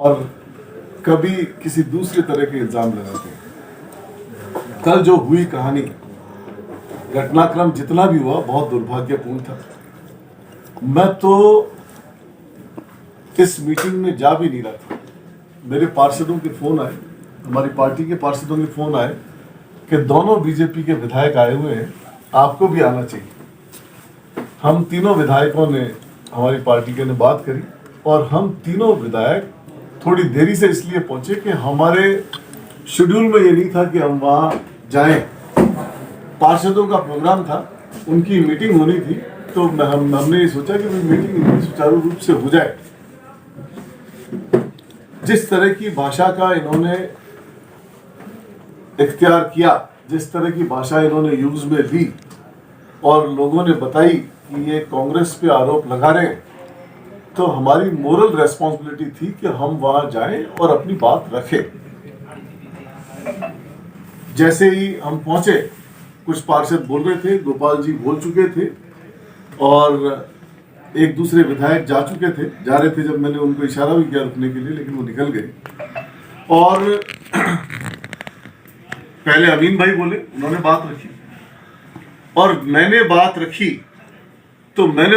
और कभी किसी दूसरे तरह के इल्जाम लगाते हैं। कल जो हुई कहानी, घटनाक्रम जितना भी हुआ बहुत दुर्भाग्यपूर्ण था। मैं तो इस मीटिंग में जा भी नहीं रहा था। मेरे पार्षदों के फोन आए, हमारी पार्टी के पार्षदों के फोन आए कि दोनों बीजेपी के विधायक आए हुए हैं, आपको भी आना चाहिए। हम तीनों विधायकों ने, हमारी पार्टी के ने बात करी और हम तीनों विधायक थोड़ी देरी से इसलिए पहुंचे कि हमारे शेड्यूल में ये नहीं था कि हम वहां जाएं। पार्षदों का प्रोग्राम था, उनकी मीटिंग होनी थी, तो हमने ये सोचा कि मीटिंग सुचारू रूप से हो जाए। जिस तरह की भाषा का इन्होंने इख्तियार किया, जिस तरह की भाषा इन्होंने यूज में ली और लोगों ने बताई कि ये कांग्रेस पे आरोप लगा रहे हैं, तो हमारी मोरल रेस्पॉन्सिबिलिटी थी कि हम वहां जाएं और अपनी बात रखें। जैसे ही हम पहुंचे, कुछ पार्षद बोल रहे थे, गोपाल जी बोल चुके थे और एक दूसरे विधायक जा रहे थे जब मैंने उनको इशारा भी किया रुकने के लिए, लेकिन वो निकल गए। और पहले अमीन भाई बोले, उन्होंने बात रखी और मैंने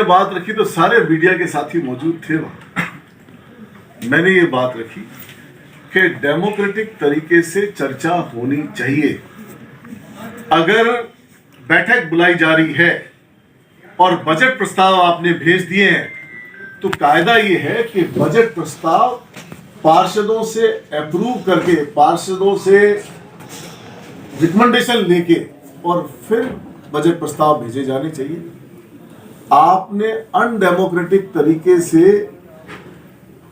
बात रखी तो सारे मीडिया के साथी मौजूद थे वहां। मैंने ये बात रखी कि डेमोक्रेटिक तरीके से चर्चा होनी चाहिए। अगर बैठक बुलाई जा रही है और बजट प्रस्ताव आपने भेज दिए हैं, तो कायदा ये है कि बजट प्रस्ताव पार्षदों से अप्रूव करके, पार्षदों से रिकमेंडेशन लेके और फिर बजट प्रस्ताव भेजे जाने चाहिए। आपने अनडेमोक्रेटिक तरीके से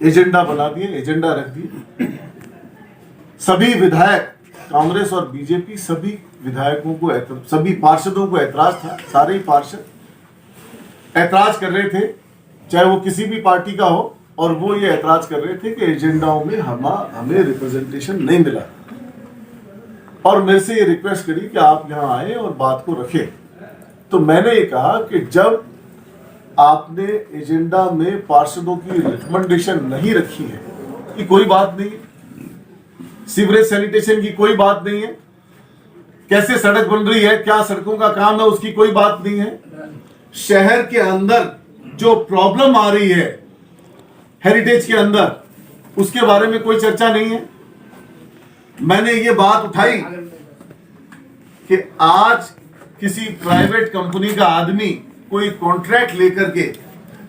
एजेंडा बना दिए, एजेंडा रख दिए। सभी विधायक, कांग्रेस और बीजेपी, सभी विधायकों को, सभी पार्षदों को ऐतराज था। सारे ही पार्षद ऐतराज कर रहे थे, चाहे वो किसी भी पार्टी का हो, और वो ये ऐतराज कर रहे थे कि एजेंडाओं में हमें रिप्रेजेंटेशन नहीं मिला। और मेरे से ये रिक्वेस्ट करी कि आप यहाँ आए और बात को रखें। तो मैंने ये कहा कि जब आपने एजेंडा में पार्षदों की रिकमेंडेशन नहीं रखी है, कि कोई बात नहीं, सीवरेज सैनिटेशन की कोई बात नहीं है, कैसे सड़क बन रही है, क्या सड़कों का काम है, उसकी कोई बात नहीं है, शहर के अंदर जो प्रॉब्लम आ रही है हेरिटेज के अंदर, उसके बारे में कोई चर्चा नहीं है। मैंने ये बात उठाई कि आज किसी प्राइवेट कंपनी का आदमी कोई कॉन्ट्रैक्ट लेकर के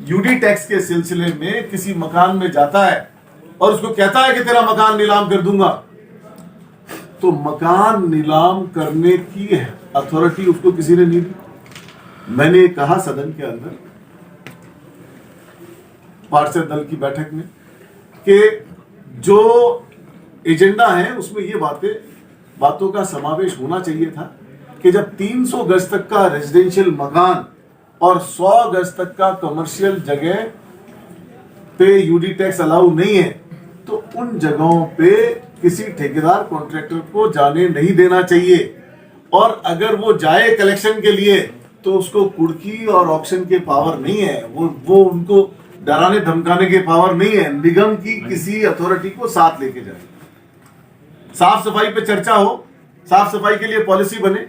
यूडी टैक्स के सिलसिले में किसी मकान में जाता है और उसको कहता है कि तेरा मकान नीलाम कर दूंगा, तो मकान नीलाम करने की अथॉरिटी उसको किसी ने नहीं दी। मैंने कहा सदन के अंदर पार्षद दल की बैठक में कि जो एजेंडा है उसमें ये बातों का समावेश होना चाहिए था कि जब 300 गज तक का रेजिडेंशियल मकान और 100 गज तक का कमर्शियल जगह पे यूडी टैक्स अलाउ नहीं है, तो उन जगहों पे किसी ठेकेदार कॉन्ट्रैक्टर को जाने नहीं देना चाहिए। और अगर वो जाए कलेक्शन के लिए तो उसको कुड़की और ऑक्शन के पावर नहीं है, वो उनको डराने धमकाने के पावर नहीं है। निगम की किसी अथॉरिटी को साथ लेके जाए, साफ सफाई पे चर्चा हो, साफ सफाई के लिए पॉलिसी बने।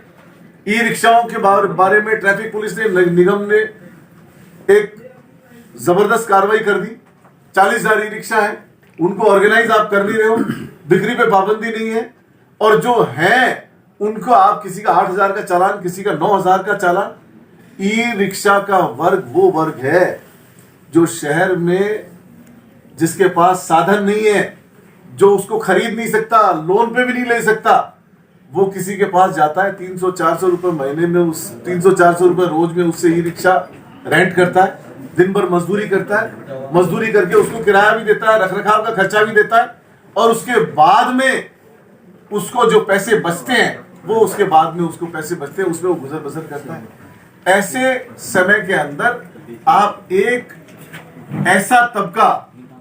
ई रिक्शाओं के बारे में ट्रैफिक पुलिस ने, निगम ने एक जबरदस्त कार्रवाई कर दी। 40,000 ई रिक्शा है, उनको ऑर्गेनाइज आप कर नहीं रहे हो, बिक्री पे पाबंदी नहीं है, और जो है उनको आप किसी का 8,000 का चालान, किसी का 9,000 का चालान। ई रिक्शा का वर्ग वो वर्ग है जो शहर में जिसके पास साधन नहीं है, जो उसको खरीद नहीं सकता, लोन पे भी नहीं ले सकता, वो किसी के पास जाता है, 300-400 रुपए महीने में, उस 300-400 रुपए रोज में उससे ई रिक्शा रेंट करता है, दिन भर मजदूरी करता है, मजदूरी करके उसको किराया भी देता है, रखरखाव का खर्चा भी देता है, और उसके बाद में उसको जो पैसे बचते हैं वो उसके बाद में उसको पैसे बचते हैं, उसमें वो गुजर बसर करता है। ऐसे समय के अंदर आप एक ऐसा तबका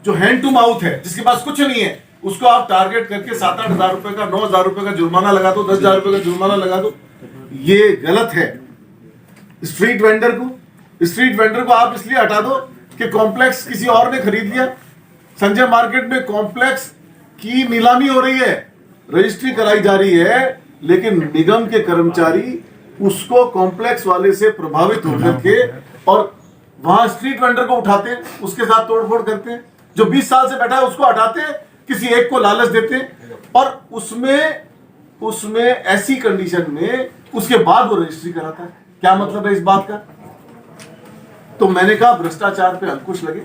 जो हैंड टू माउथ है, जिसके पास कुछ नहीं है, उसको आप टारगेट करके 7-8 हजार रुपए का, 9 हजार रुपए का जुर्माना लगा दो, 10,000 रुपए का जुर्माना लगा दो, ये गलत है। स्ट्रीट वेंडर को आप इसलिए हटा दो कि कॉम्प्लेक्स किसी और ने खरीद लिया, संजय मार्केट में कॉम्प्लेक्स की नीलामी हो रही है, रजिस्ट्री कराई जा रही है, लेकिन निगम के कर्मचारी उसको कॉम्प्लेक्स वाले से प्रभावित होकर के और वहां स्ट्रीट वेंडर को उठाते हैं, उसके साथ तोड़फोड़ करते हैं, जो 20 साल से बैठा है उसको हटाते हैं, किसी एक को लालच देते हैं और उसमें ऐसी कंडीशन में उसके बाद वो रजिस्ट्री कराता है। क्या मतलब है इस बात का? तो मैंने कहा भ्रष्टाचार पे अंकुश लगे,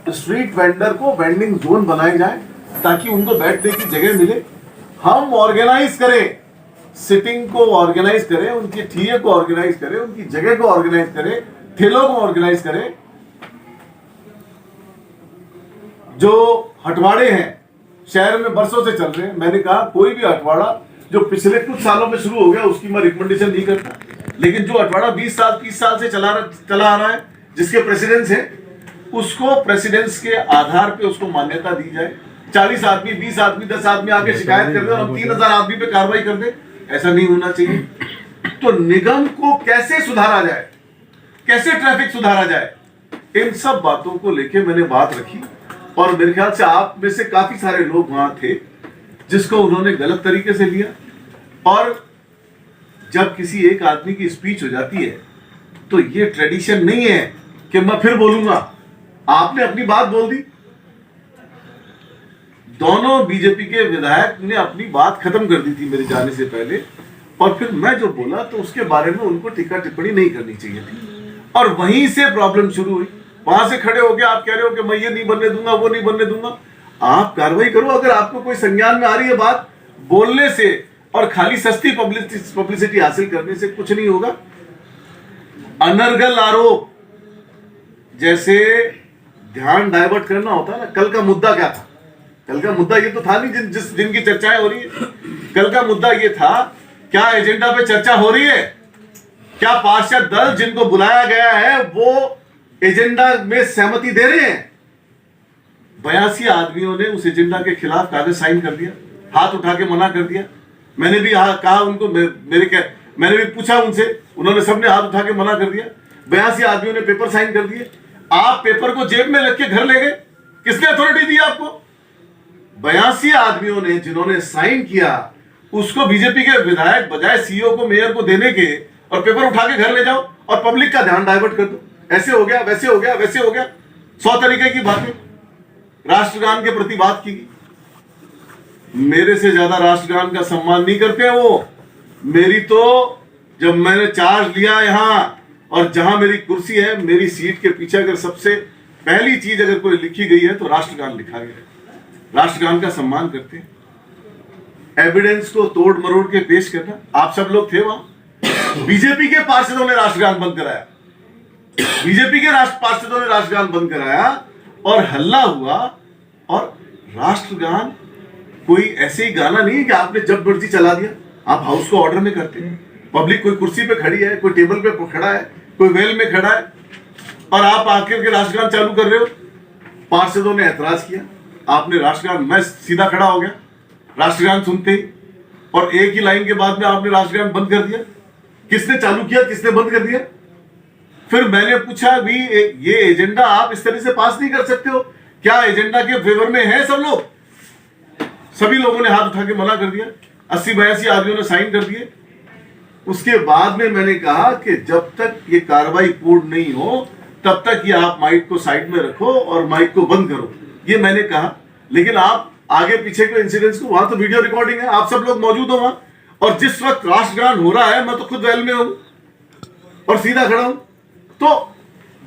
तो स्ट्रीट वेंडर को वेंडिंग जोन बनाए जाए ताकि उनको बैठने की जगह मिले। हम ऑर्गेनाइज करें, सिटिंग को ऑर्गेनाइज करें, उनकी ठिये को ऑर्गेनाइज करें, उनकी जगह को ऑर्गेनाइज करें, ठेलों को ऑर्गेनाइज करें। जो हटवाड़े हैं शहर में बरसों से चल रहे हैं, मैंने कहा कोई भी हटवाड़ा जो पिछले कुछ सालों में शुरू हो गया उसकी मैं रिकमेंडेशन नहीं करता, लेकिन जो हटवाड़ा 20 साल 30 साल से चला आ रहा है, जिसके प्रेसिडेंस है, उसको प्रेसिडेंस के आधार पे उसको मान्यता दी जाए। 40 आदमी 20 आदमी 10 आदमी आके शिकायत कर दे और हम 3000 आदमी पे कार्रवाई कर दे, ऐसा नहीं होना चाहिए। तो निगम को कैसे सुधारा जाए, कैसे ट्रैफिक सुधारा जाए, इन सब बातों को लेके मैंने बात रखी और मेरे ख्याल से आप में से काफी सारे लोग वहां थे जिसको उन्होंने गलत तरीके से लिया। और जब किसी एक आदमी की स्पीच हो जाती है तो ये ट्रेडिशन नहीं है कि मैं फिर बोलूंगा, आपने अपनी बात बोल दी। दोनों बीजेपी के विधायक ने अपनी बात खत्म कर दी थी मेरे जाने से पहले, और फिर मैं जो बोला तो उसके बारे में उनको टीका टिप्पणी नहीं करनी चाहिए थी, और वहीं से प्रॉब्लम शुरू हुई। वहां से खड़े होकर आप कह रहे हो कि मैं ये नहीं बनने दूंगा, वो नहीं बनने दूंगा। आप कार्रवाई करो, अगर आपको कोई संज्ञान में आ रही है बात, बोलने से और खाली सस्ती पब्लिसिटी हासिल करने से कुछ नहीं होगा। अनर्गल आरोप, जैसे ध्यान डाइवर्ट करना होता है ना। कल का मुद्दा क्या था? कल का मुद्दा ये तो था नहीं जिनकी चर्चाएं हो रही है। कल का मुद्दा ये था, क्या एजेंडा पे चर्चा हो रही है? क्या पार्षद दल जिनको बुलाया गया है वो एजेंडा में सहमति दे रहे हैं? 82 आदमियों ने उस एजेंडा के खिलाफ कागज साइन कर दिया, हाथ उठा के मना कर दिया। मैंने भी कहा उनको, मैंने भी पूछा उनसे, उन्होंने सबने हाथ उठा के मना कर दिया। 82 आदमियों ने पेपर साइन कर दिए। आप पेपर को जेब में रख के घर ले गए, किसने अथॉरिटी दी आपको? 82 आदमियों ने जिन्होंने साइन किया, उसको बीजेपी के विधायक बजाय सीईओ को, मेयर को देने के और पेपर उठा के घर ले जाओ और पब्लिक का ध्यान डाइवर्ट कर दो। ऐसे हो गया, वैसे हो गया, वैसे हो गया, 100 तरीके की बातें। राष्ट्रगान के प्रति बात की, मेरे से ज्यादा राष्ट्रगान का सम्मान नहीं करते वो। मेरी तो जब मैंने चार्ज लिया यहां, और जहां मेरी कुर्सी है, मेरी सीट के पीछे अगर सबसे पहली चीज अगर कोई लिखी गई है तो राष्ट्रगान लिखा गया है। राष्ट्रगान का सम्मान करते हैं। एविडेंस को तोड़ मरोड़ के पेश करना, आप सब लोग थे वहां। बीजेपी के पार्षदों ने राष्ट्रगान बंद कराया, बीजेपी के पार्षदों ने राष्ट्रगान बंद कराया और हल्ला हुआ। और राष्ट्रगान कोई ऐसे ही गाना नहीं है कि आपने जब मर्जी चला दिया। आप हाउस को ऑर्डर में करते हैं, पब्लिक कोई कुर्सी पे खड़ी है, कोई टेबल पे खड़ा है, कोई वेल में खड़ा है, और आप आकर के राष्ट्रगान चालू कर रहे हो। पार्षदों ने ऐतराज किया, आपने राष्ट्रगान, मैं सीधा खड़ा हो गया राष्ट्रगान सुनते ही, और एक ही लाइन के बाद में आपने राष्ट्रगान बंद कर दिया। किसने चालू किया, किसने बंद कर दिया? फिर मैंने पूछा भी, ये एजेंडा आप इस तरह से पास नहीं कर सकते हो, क्या एजेंडा के फेवर में है सब लोग? सभी लोगों ने हाथ उठा के मना कर दिया। 80-82 आदमियों ने साइन कर दिए। उसके बाद में मैंने कहा कि जब तक ये कार्रवाई पूर्ण नहीं हो तब तक ये आप माइक को साइड में रखो और माइक को बंद करो, ये मैंने कहा। लेकिन आप आगे पीछे के इंसिडेंट्स को, वहां तो वीडियो रिकॉर्डिंग है, आप सब लोग मौजूद हो वहां, और जिस वक्त राष्ट्रगान हो रहा है मैं तो खुद वेल में हूं और सीधा खड़ा हूं। तो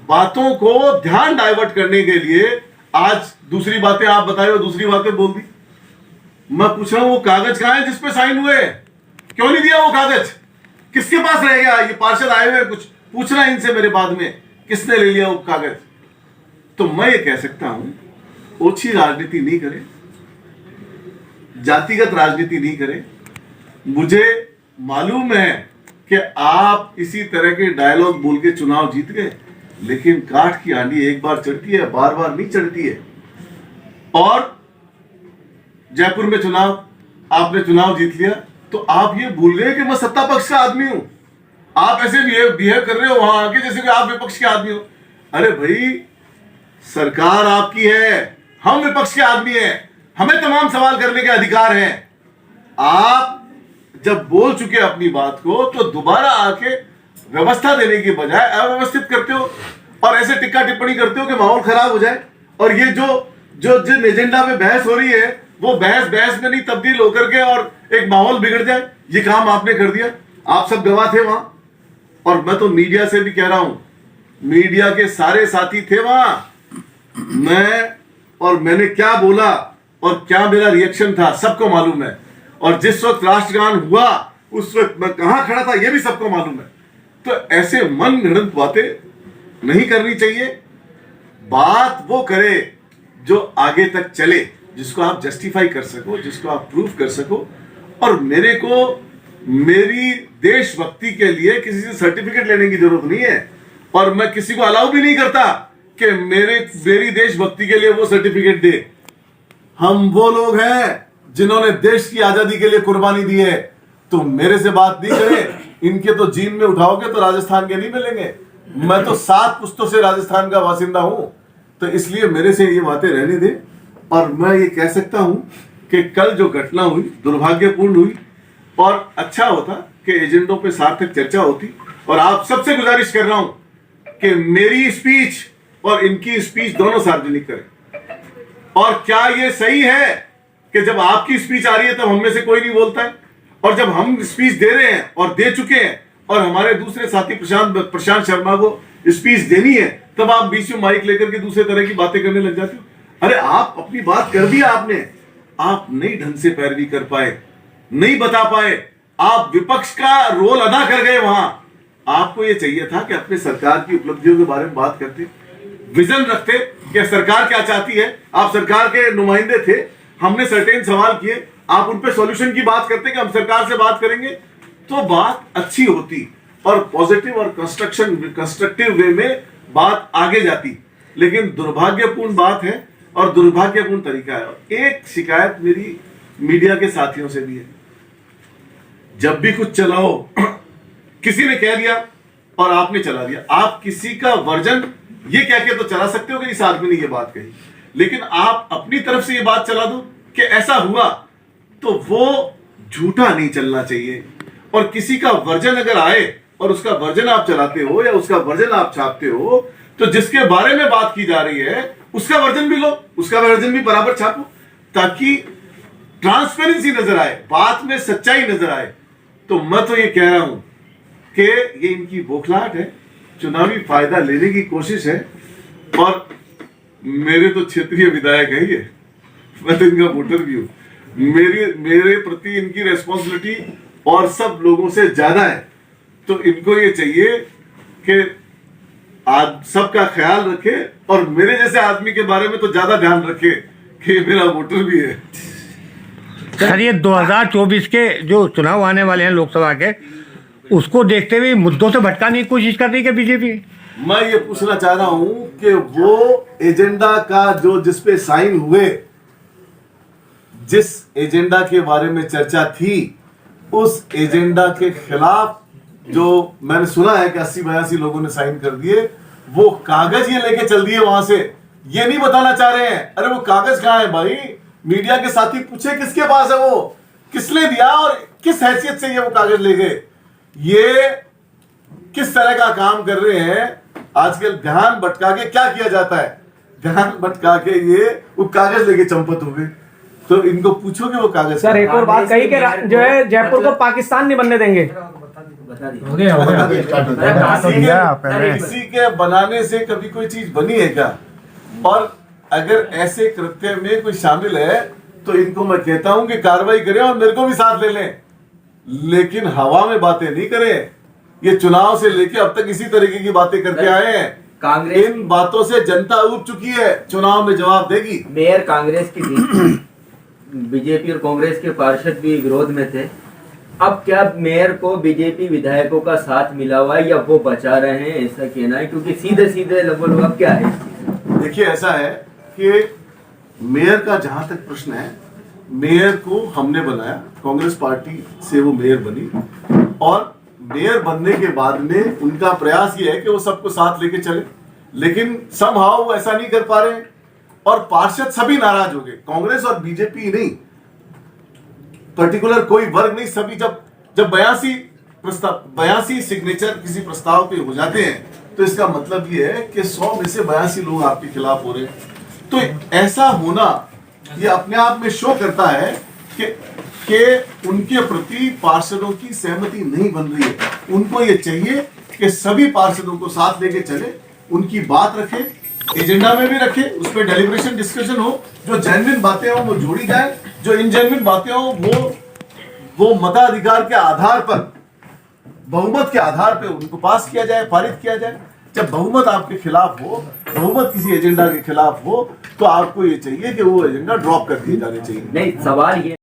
बातों को ध्यान डाइवर्ट करने के लिए आज दूसरी बातें आप बताए और दूसरी बातें बोल दी। मैं पूछ रहा हूं वो कागज कहां है जिसपे साइन हुए? क्यों नहीं दिया वो कागज? किसके पास रह गया? ये पार्षद आए हुए, कुछ पूछना इनसे मेरे बाद में, किसने ले लिया वो कागज? तो मैं ये कह सकता हूं, ओछी राजनीति नहीं करें, जातिगत राजनीति नहीं करें। मुझे मालूम है कि आप इसी तरह के डायलॉग बोल के चुनाव जीत गए, लेकिन काठ की हांडी एक बार चढ़ती है, बार बार नहीं चढ़ती है। और जयपुर में चुनाव, आपने चुनाव जीत लिया तो आप ये भूल गए कि मैं सत्ता पक्ष का आदमी हूं। आप ऐसे बिहेव कर रहे हो वहां आके जैसे कि आप विपक्ष के आदमी हो। अरे भाई, सरकार आपकी है, हम विपक्ष के आदमी हैं, हमें तमाम सवाल करने के अधिकार हैं। आप जब बोल चुके अपनी बात को तो दोबारा आके व्यवस्था देने की बजाय अव्यवस्थित करते हो और ऐसे टिक्का टिप्पणी करते हो कि माहौल खराब हो जाए। और ये जो जिन एजेंडा में बहस हो रही है वो बहस में नहीं तब्दील होकर के और एक माहौल बिगड़ जाए, ये काम आपने कर दिया। आप सब गवाह थे वहां, और मैं तो मीडिया से भी कह रहा हूं, मीडिया के सारे साथी थे वहां। मैंने क्या बोला और क्या मेरा रिएक्शन था सबको मालूम है, और जिस वक्त राष्ट्रगान हुआ उस वक्त मैं कहां खड़ा था यह भी सबको मालूम है। तो ऐसे मन घड़ंत बातें नहीं करनी चाहिए। बात वो करे जो आगे तक चले, जिसको आप जस्टिफाई कर सको, जिसको आप प्रूव कर सको। और मेरे को मेरी देशभक्ति के लिए किसी से सर्टिफिकेट लेने की जरूरत नहीं है, और मैं किसी को अलाउ भी नहीं करता कि मेरी देशभक्ति के लिए वो सर्टिफिकेट दे। हम वो लोग हैं जिन्होंने देश की आजादी के लिए कुर्बानी दी है। तो मेरे से बात नहीं करें, इनके तो जीन में उठाओगे तो राजस्थान के नहीं मिलेंगे। मैं तो 7 पुश्तों से राजस्थान का बासिंदा हूं, तो इसलिए मेरे से ये बातें रहने दे। और मैं ये कह सकता हूं कि कल जो घटना हुई दुर्भाग्यपूर्ण हुई, और अच्छा होता कि एजेंडों पे सार्थक चर्चा होती। और आप सबसे गुजारिश कर रहा हूं कि मेरी स्पीच और इनकी स्पीच दोनों सार्वजनिक करें। और क्या ये सही है कि जब आपकी स्पीच आ रही है तब हम में से कोई नहीं बोलता है, और जब हम स्पीच दे रहे हैं और दे चुके हैं और हमारे दूसरे साथी प्रशांत शर्मा को स्पीच देनी है, तब आप बीच में माइक लेकर के दूसरे तरह की बातें करने लग जाते हो। अरे आप अपनी बात कर दिया आपने, आप नहीं ढंग से पैरवी कर पाए, नहीं बता पाए, आप विपक्ष का रोल अदा कर गए वहां। आपको यह चाहिए था कि अपने सरकार की उपलब्धियों के बारे में बात करते, विजन रखते कि सरकार क्या चाहती है। आप सरकार के नुमाइंदे थे, हमने सर्टेन सवाल किए, आप उन पे सॉल्यूशन की बात करते कि हम सरकार से बात करेंगे, तो बात अच्छी होती और पॉजिटिव और कंस्ट्रक्टिव वे में बात आगे जाती। लेकिन दुर्भाग्यपूर्ण बात है और दुर्भाग्यपूर्ण तरीका है। एक शिकायत मेरी मीडिया के साथियों से भी है, जब भी कुछ चलाओ किसी ने कह दिया और आपने चला दिया। आप किसी का वर्जन ये कह के तो चला सकते हो कि इस आदमी ने ये बात कही, लेकिन आप अपनी तरफ से ये बात चला दो कि ऐसा हुआ, तो वो झूठा नहीं चलना चाहिए। और किसी का वर्जन अगर आए और उसका वर्जन आप चलाते हो या उसका वर्जन आप छापते हो, तो जिसके बारे में बात की जा रही है उसका वर्जन भी लो, उसका वर्जन भी बराबर छापो, ताकि ट्रांसपेरेंसी नजर आए, बात में सच्चाई नजर आए। तो मैं तो ये कह रहा हूं कि ये इनकी बौखलाहट है, चुनावी फायदा लेने की कोशिश है। और मेरे तो क्षेत्रीय विधायक है ये, मैं तो इनका वोटर भी हूं, मेरे प्रति इनकी रेस्पॉन्सिबिलिटी और सब लोगों से ज्यादा है। तो इनको ये चाहिए कि आज सबका ख्याल रखे और मेरे जैसे आदमी के बारे में तो ज्यादा ध्यान रखे कि मेरा वोटर भी है। सर, ये 2024 के जो चुनाव आने वाले हैं लोकसभा के, उसको देखते हुए मुद्दों से भटकाने की कोशिश कर रही है बीजेपी। मैं ये पूछना चाह रहा हूं कि वो एजेंडा का जो जिसपे साइन हुए, जिस एजेंडा के बारे में चर्चा थी, उस एजेंडा के खिलाफ जो मैंने सुना है कि 80-82 लोगों ने साइन कर दिए, वो कागज ये लेके चल दिए वहां से। ये नहीं बताना चाह रहे हैं, अरे वो कागज कहां है भाई? मीडिया के साथी पूछे किसके पास है, वो किसने दिया और किस हैसियत से ये वो कागज ले गए? ये किस तरह का काम कर रहे हैं? आजकल ध्यान भटका के क्या किया जाता है? ध्यान भटका के ये वो कागज लेके चंपत हो गए। तो इनको पूछोगे वो कागज। सर, एक और बात कही कि जो है जयपुर को पाकिस्तान नहीं बनने देंगे। किसी के बनाने से कभी कोई चीज बनी है क्या? और अगर ऐसे कृत्य में कोई शामिल है तो इनको मैं कहता हूं कि कार्रवाई करें और मेरे को भी साथ ले लें, लेकिन हवा में बातें नहीं करें। ये चुनाव से लेके अब तक इसी तरीके की बातें करते आए हैं। कांग्रेस, इन बातों से जनता उब चुकी है, चुनाव में जवाब देगी। मेयर कांग्रेस की थी, बीजेपी और कांग्रेस के पार्षद भी विरोध में थे। अब क्या मेयर को बीजेपी विधायकों का साथ मिला हुआ है या वो बचा रहे हैं, ऐसा कहना है? क्योंकि सीधे सीधे लगभग अब क्या है? देखिए, ऐसा है कि मेयर का जहां तक प्रश्न है, मेयर को हमने बनाया, कांग्रेस पार्टी से वो मेयर बनी, और मेयर बनने के बाद में उनका प्रयास ये है कि वो सबको साथ लेके चले, लेकिन समहाउ वो ऐसा नहीं कर पा रहे हैं। और पार्षद सभी नाराज हो गए, कांग्रेस और बीजेपी नहीं, पर्टिकुलर कोई वर्ग नहीं, सभी जब 82 सिग्नेचर किसी प्रस्ताव पे हो जाते हैं तो इसका मतलब ये है कि 100 में से 82 लोग आपके खिलाफ हो रहे हैं। तो ऐसा होना ये अपने आप में शो करता है कि उनके प्रति पार्षदों की सहमति नहीं बन रही है। उनको ये चाहिए कि सभी पार्षदों को साथ लेके चले, उनकी बात रखे, एजेंडा में भी रखे, उस पर डेलिब्रेशन डिस्कशन हो, जो जेन्युइन बातें हो वो जोड़ी जाए, जो इनजेन्युइन बातें हो वो मताधिकार के आधार पर, बहुमत के आधार पर उनको पास किया जाए, पारित किया जाए। जब बहुमत आपके खिलाफ हो, बहुमत किसी एजेंडा के खिलाफ हो, तो आपको ये चाहिए कि वो एजेंडा ड्रॉप कर दिए जाने चाहिए। नहीं, सवाल ये